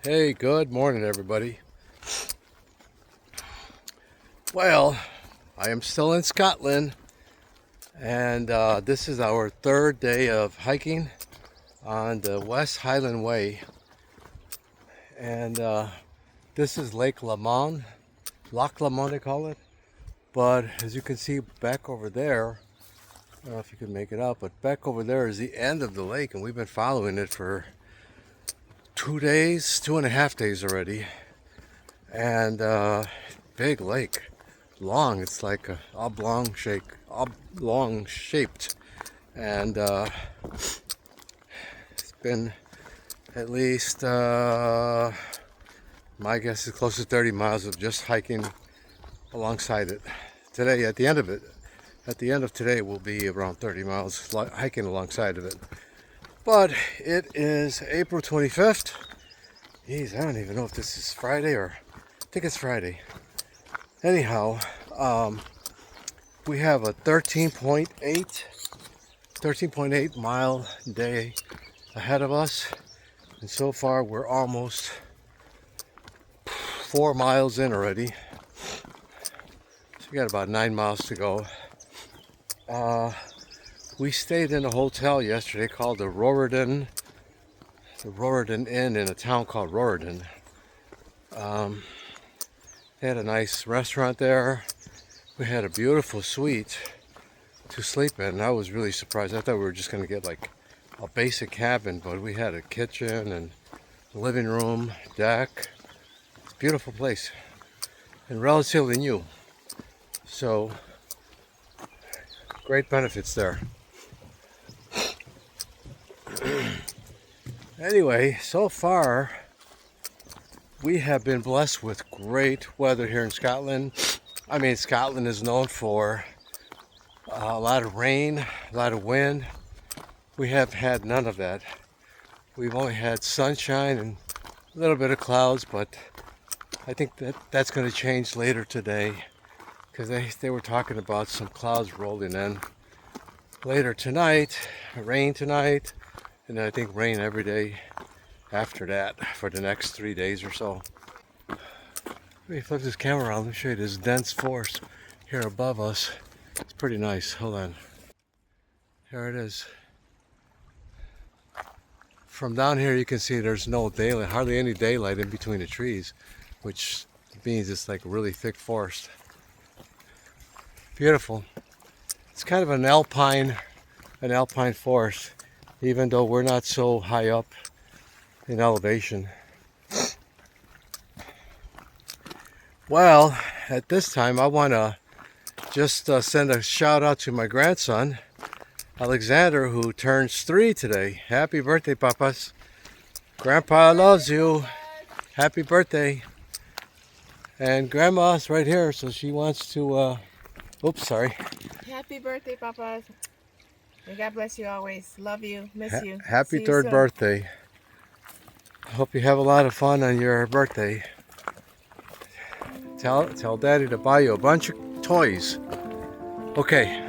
Hey, good morning, everybody. Well, I am still in Scotland, and this is our third day of hiking on the West Highland Way. And this is Lake Lamont, Loch Lamont they call it. But as you can see back over there, I don't know if you can make it out, but back over there is the end of the lake, and we've been following it for 2 days, 2.5 days already. And big lake, long. It's like a oblong shaped, and it's been at least my guess is close to 30 miles of just hiking alongside it. Today, at the end of today, will be around 30 miles hiking alongside of it. But it is April 25th. Geez, I don't even know if this is Friday or I think it's Friday. Anyhow, we have a 13.8 mile day ahead of us, and so far we're almost 4 miles in already. So we got about 9 miles to go. We stayed in a hotel yesterday called the Roridan Inn in a town called Roridan. They had a nice restaurant there. We had a beautiful suite to sleep in. I was really surprised. I thought we were just going to get like a basic cabin, but we had a kitchen and living room, deck. It's a beautiful place and relatively new. So great benefits there. Anyway, so far we have been blessed with great weather here in Scotland. I mean, Scotland is known for a lot of rain, a lot of wind. We have had none of that. We've only had sunshine and a little bit of clouds, but I think that's going to change later today, because they were talking about some clouds rolling in later tonight, rain tonight, and I think rain every day after that for the next 3 days or so. Let me flip this camera around. Let me show you this dense forest here above us. It's pretty nice. Hold on. Here it is. From down here you can see there's no daylight, hardly any daylight in between the trees, which means it's like a really thick forest. Beautiful. It's kind of an alpine forest, even though we're not so high up in elevation. Well, at this time I want to just send a shout out to my grandson Alexander, who turns 3 today. Happy birthday, Papas. Grandpa loves you. Happy birthday. And Grandma's right here, so she wants to oops, sorry. Happy birthday, Papas. May God bless you always. Love you. Miss you. Happy See you 3rd soon. birthday. Hope you have a lot of fun on your birthday. Tell Daddy to buy you a bunch of toys. Okay,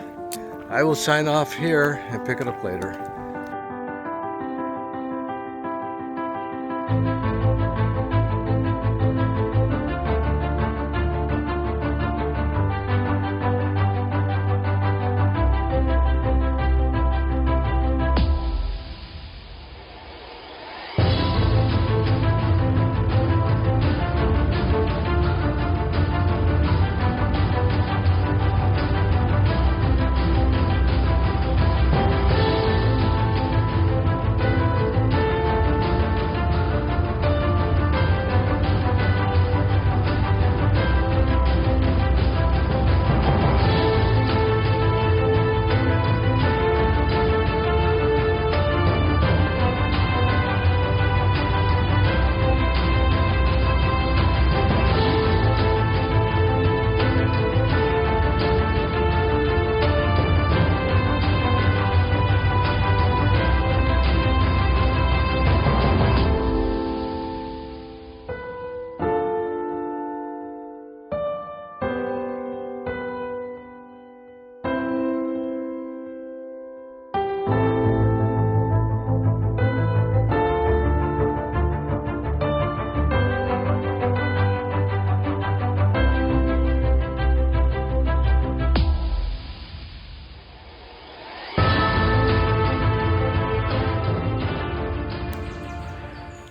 I will sign off here and pick it up later.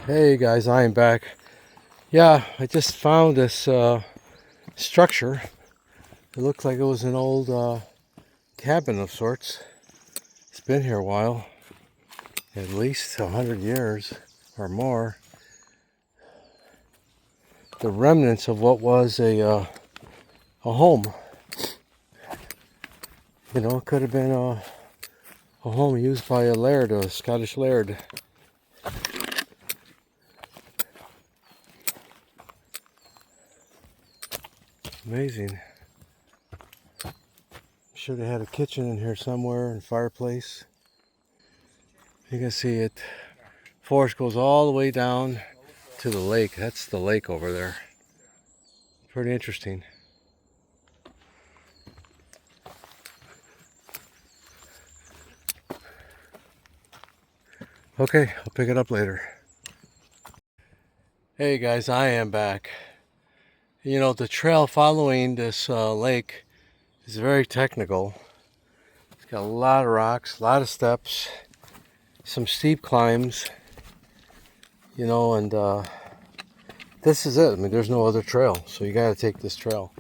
Hey guys, I am back. Yeah, I just found this structure. It looked like it was an old cabin of sorts. It's been here a while, at least 100 years or more. The remnants of what was a home. You know, it could have been a home used by a laird, a Scottish laird. Amazing. I'm sure they had a kitchen in here somewhere and fireplace. You can see it. Forest goes all the way down to the lake. That's the lake over there. Pretty interesting. Okay, I'll pick it up later. Hey guys, I am back. You know, the trail following this lake is very technical. It's got a lot of rocks, a lot of steps, some steep climbs, you know, and this is it. I mean, there's no other trail, so you gotta take this trail.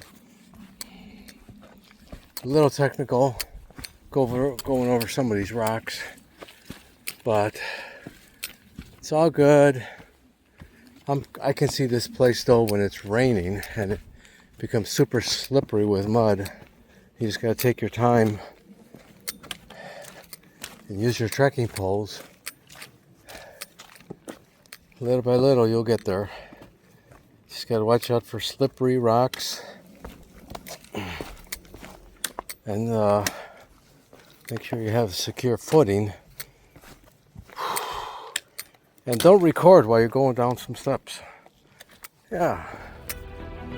A little technical, going over some of these rocks, but it's all good. I can see this place though when it's raining and it becomes super slippery with mud. You just gotta take your time and use your trekking poles. Little by little you'll get there. Just gotta watch out for slippery rocks and make sure you have secure footing. And don't record while you're going down some steps. Yeah.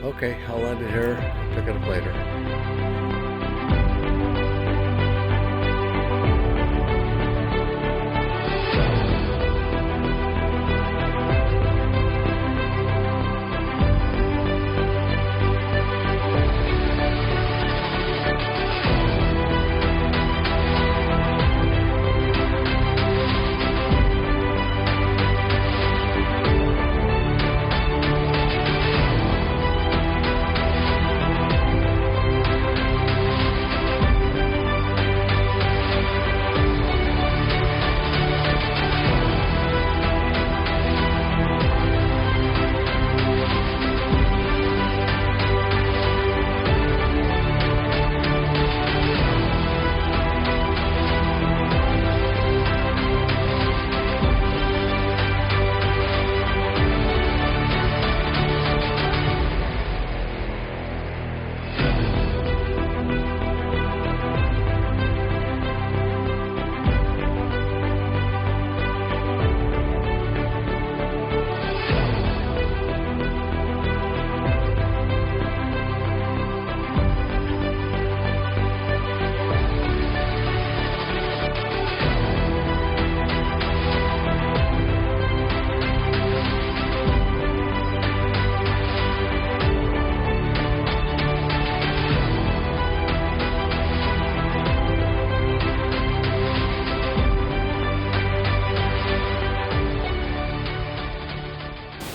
Okay, I'll end it here. Pick it up later.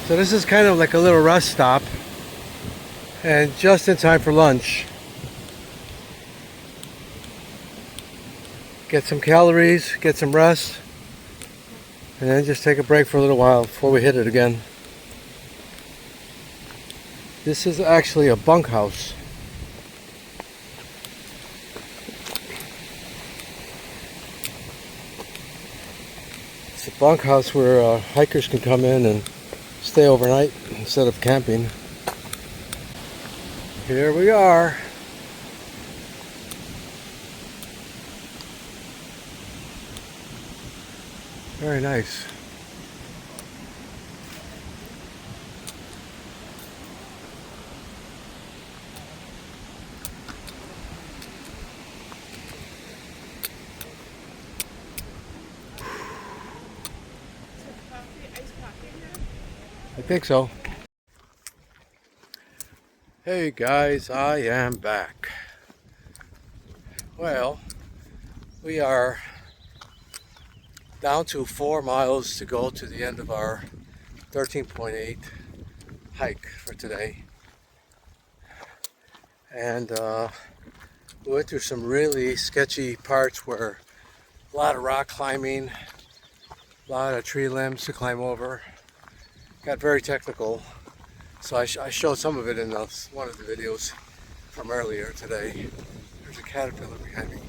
So this is kind of like a little rest stop, and just in time for lunch. Get some calories, get some rest, and then just take a break for a little while before we hit it again. This is actually a bunkhouse. It's a bunkhouse where hikers can come in and stay overnight instead of camping. Here we are. Very nice. I think so. Hey guys, I am back. Well, we are down to 4 miles to go to the end of our 13.8 hike for today. And we went through some really sketchy parts where a lot of rock climbing, a lot of tree limbs to climb over. Got very technical. So I showed some of it in one of the videos from earlier today. There's a caterpillar behind me.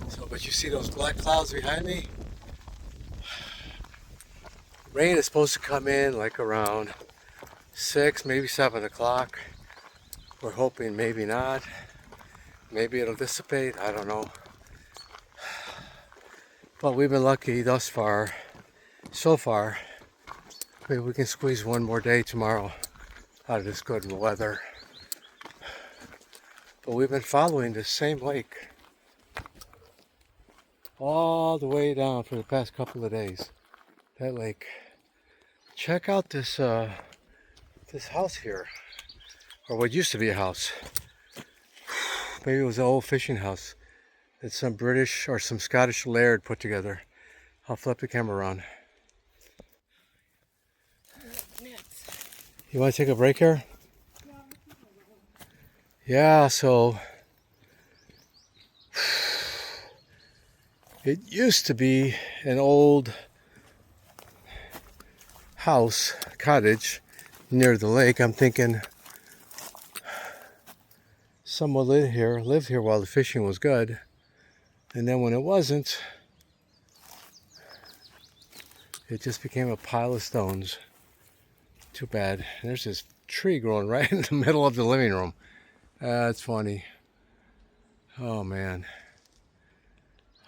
So, but you see those black clouds behind me? Rain is supposed to come in like around 6, maybe 7 o'clock. We're hoping maybe not. Maybe it'll dissipate, I don't know. But we've been lucky thus far, so far. Maybe we can squeeze one more day tomorrow out of this good weather. But we've been following this same lake all the way down for the past couple of days. That lake. Check out this this house here, or what used to be a house. Maybe it was an old fishing house that some British or some Scottish laird put together. I'll flip the camera around. You want to take a break here? Yeah, so it used to be an old house, cottage near the lake. I'm thinking someone lived here while the fishing was good. And then when it wasn't, it just became a pile of stones. Too bad. And there's this tree growing right in the middle of the living room. That's funny. Oh man.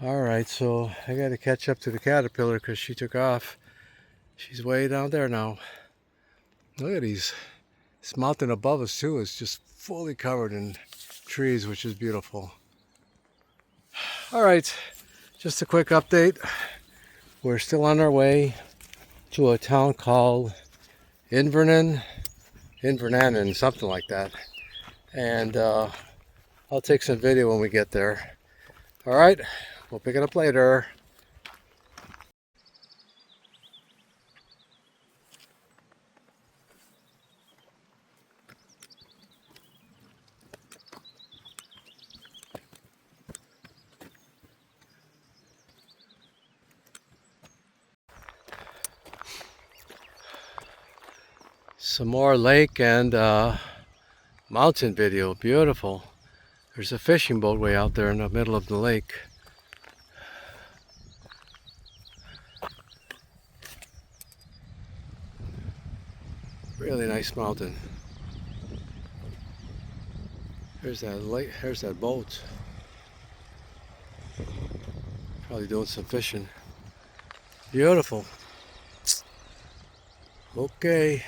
Alright, so I got to catch up to the caterpillar because she took off. She's way down there now. Look at these. This mountain above us too is just fully covered in trees, which is beautiful. Alright, just a quick update. We're still on our way to a town called Invernan, something like that. And I'll take some video when we get there. Alright, we'll pick it up later. Some more lake and mountain video. Beautiful. There's a fishing boat way out there in the middle of the lake. Really nice mountain. There's that lake. There's that boat. Probably doing some fishing. Beautiful. Okay.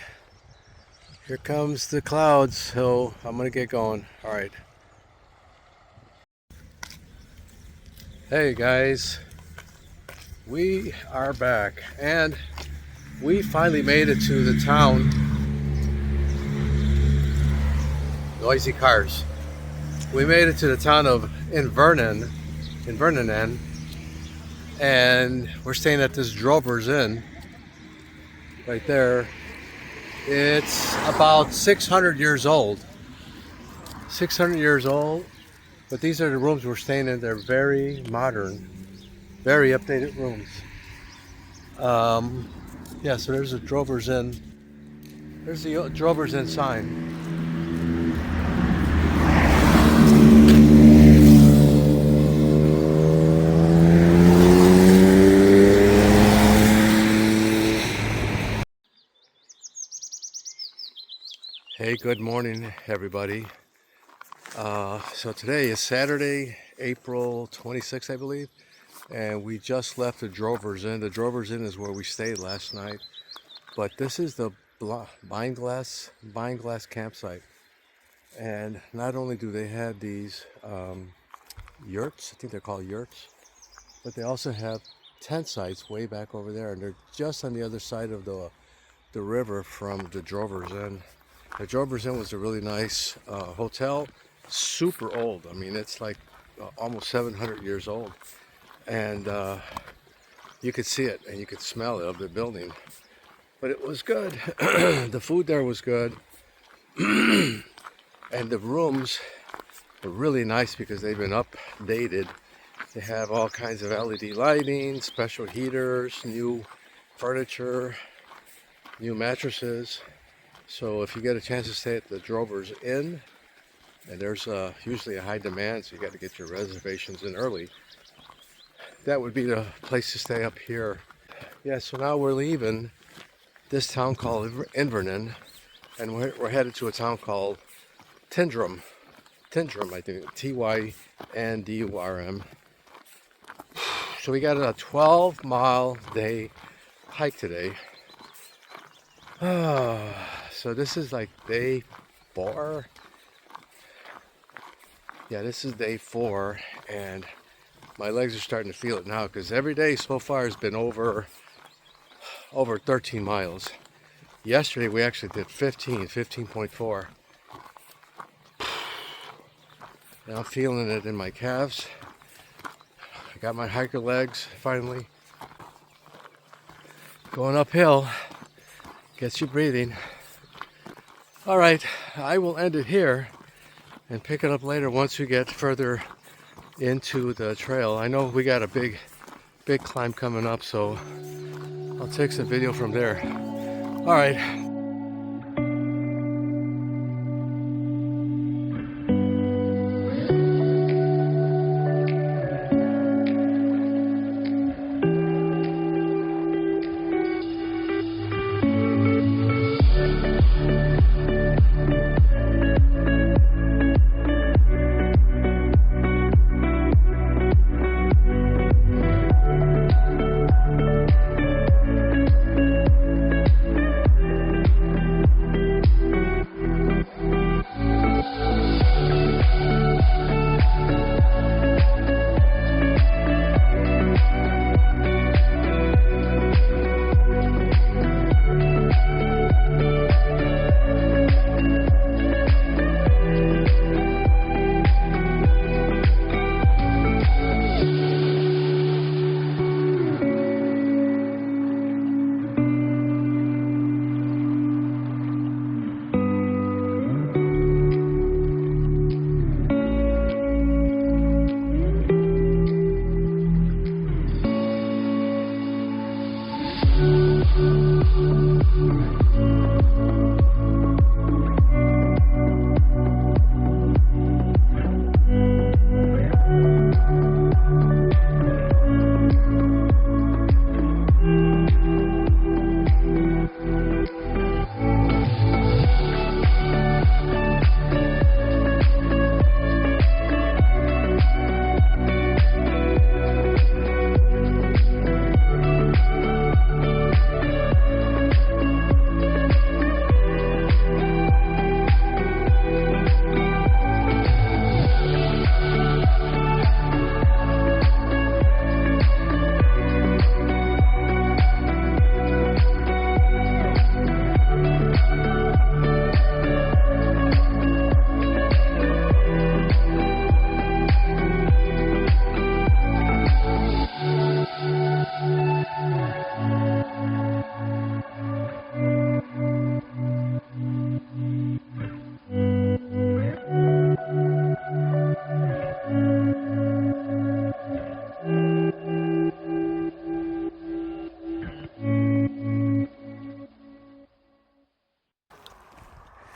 Here comes the clouds, so I'm gonna get going. All right. Hey guys, we are back, and we finally made it to the town. Noisy cars. We made it to the town of Invernan, and we're staying at this Drover's Inn right there. It's about 600 years old. 600 years old, but these are the rooms we're staying in. They're very modern, very updated rooms. Yeah, so there's a Drover's Inn. There's the Drover's Inn sign. Hey, good morning, everybody. So today is Saturday, April 26th, I believe, and we just left the Drover's Inn. The Drover's Inn is where we stayed last night, but this is the Vine Glass campsite. And not only do they have these yurts, I think they're called yurts, but they also have tent sites way back over there, and they're just on the other side of the river from the Drover's Inn. The Drover's Inn was a really nice hotel, super old. I mean, it's like almost 700 years old. And you could see it and you could smell it of the building. but it was good. The food there was good. And the rooms were really nice because they've been updated. They have all kinds of LED lighting, special heaters, new furniture, new mattresses. So if you get a chance to stay at the Drover's Inn, and there's usually a high demand, so you got to get your reservations in early, that would be the place to stay up here. Yeah, so now we're leaving this town called Invernon, and we're headed to a town called Tyndrum. Tyndrum, I think, Tyndur. So we got a 12-mile day hike today. So this is like day 4. Yeah, this is day 4, and my legs are starting to feel it now because every day so far has been over 13 miles. Yesterday we actually did 15.4. Now I'm feeling it in my calves. I got my hiker legs finally. Going uphill gets you breathing. All right, I will end it here and pick it up later once we get further into the trail. I know we got a big climb coming up, so I'll take some video from there. All right.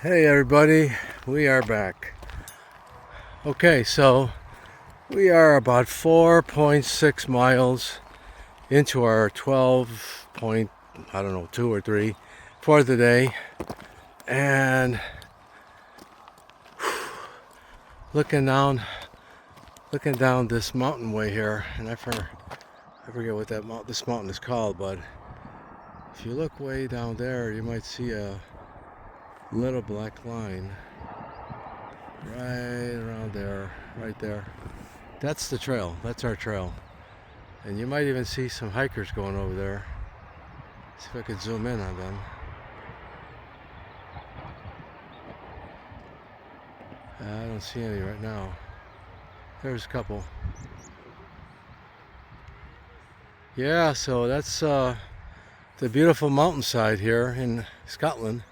Hey everybody, we are back. Okay, so we are about 4.6 miles into our 12 point, I don't know, 2 or 3 for the day, and looking down this mountain way here, and I forget what this mountain is called, but if you look way down there, you might see a little black line right around there, right there. That's the trail. That's our trail. And you might even see some hikers going over there. See if I could zoom in on them. I don't see any right now. There's a couple. Yeah, so that's the beautiful mountainside here in Scotland.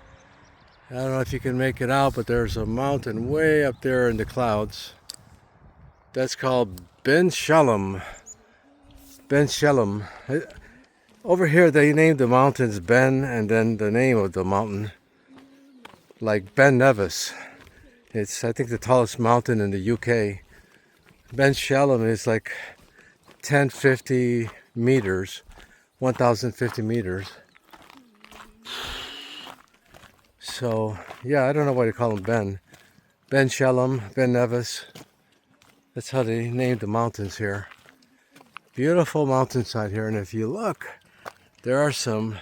I don't know if you can make it out, but there's a mountain way up there in the clouds. That's called Ben Shalom. Ben Shalom. Over here they named the mountains Ben and then the name of the mountain. Like Ben Nevis. It's, I think, the tallest mountain in the UK. Ben Shalom is like 1050 meters. 1050 meters. So, yeah, I don't know why they call him Ben. Ben Shalom, Ben Nevis. That's how they named the mountains here. Beautiful mountainside here, and if you look, there are some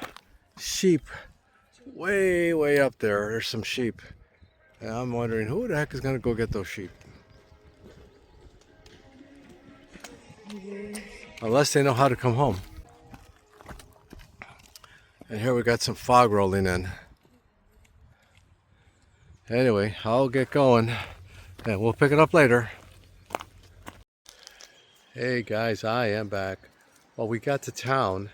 sheep way, way up there. There's some sheep. And I'm wondering who the heck is going to go get those sheep? Unless they know how to come home. And here we got some fog rolling in. Anyway, I'll get going and we'll pick it up later. Hey guys, I am back. Well, we got to town.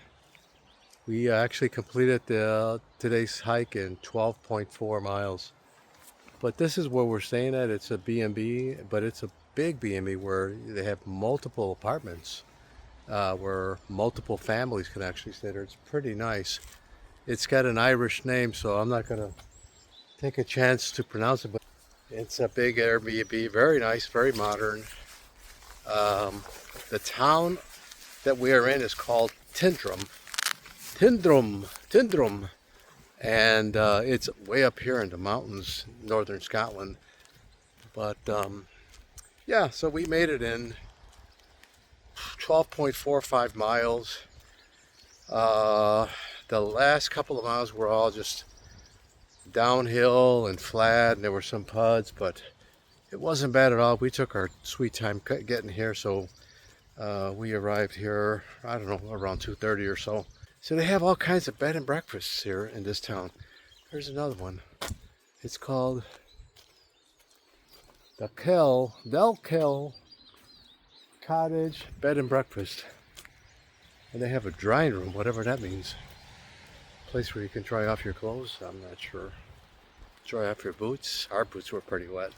We actually completed today's hike in 12.4 miles. But this is where we're staying at. It's a B&B, but it's a big B&B where they have multiple apartments where multiple families can actually stay there. It's pretty nice. It's got an Irish name, so I'm not going to take a chance to pronounce it, but it's a big Airbnb, very nice, very modern. The town that we are in is called Tindrum. And it's way up here in the mountains, northern Scotland. But yeah, so we made it in 12.45 miles. The last couple of miles were all just downhill and flat, and there were some puds, but it wasn't bad at all. We took our sweet time getting here, so we arrived here, I don't know, around 2:30 or so. So they have all kinds of bed and breakfasts here in this town. Here's another one. It's called the Del Kell Cottage Bed and Breakfast. And they have a drying room, whatever that means. Place where you can dry off your clothes, I'm not sure. Dry off your boots. Our boots were pretty wet.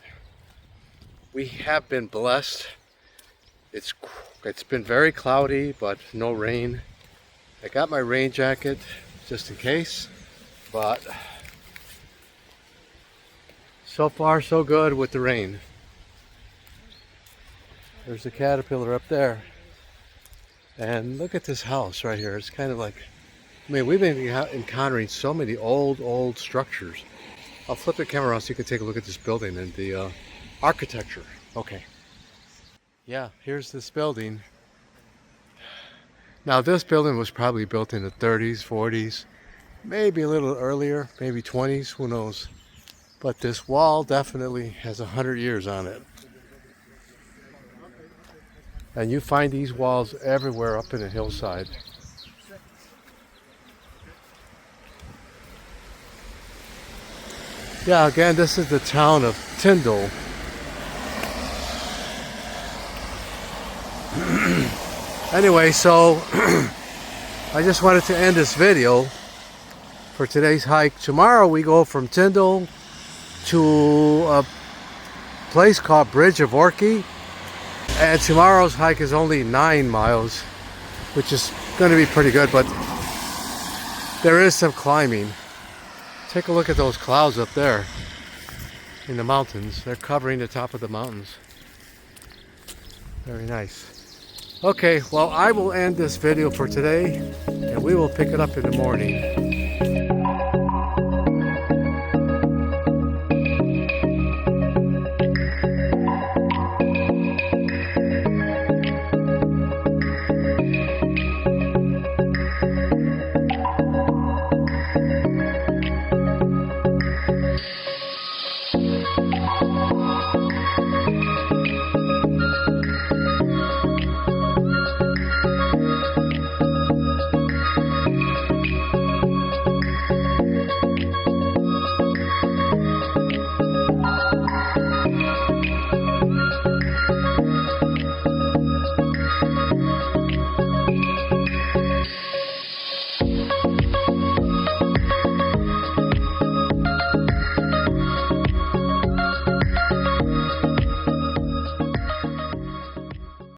We have been blessed. It's been very cloudy, but no rain. I got my rain jacket just in case, but so far so good with the rain. There's a caterpillar up there. And look at this house right here. It's kind of like, I mean, we've been encountering so many old structures. I'll flip the camera around so you can take a look at this building and the architecture. Okay. Yeah, here's this building. Now this building was probably built in the 30s, 40s, maybe a little earlier, maybe 20s, who knows. But this wall definitely has 100 years on it. And you find these walls everywhere up in the hillside. Yeah, again, this is the town of Tyndall. Anyway, so I just wanted to end this video for today's hike. Tomorrow we go from Tyndall to a place called Bridge of Orkney. And tomorrow's hike is only 9 miles, which is going to be pretty good, but there is some climbing. Take a look at those clouds up there in the mountains. They're covering the top of the mountains. Very nice. Okay, well, I will end this video for today, and we will pick it up in the morning.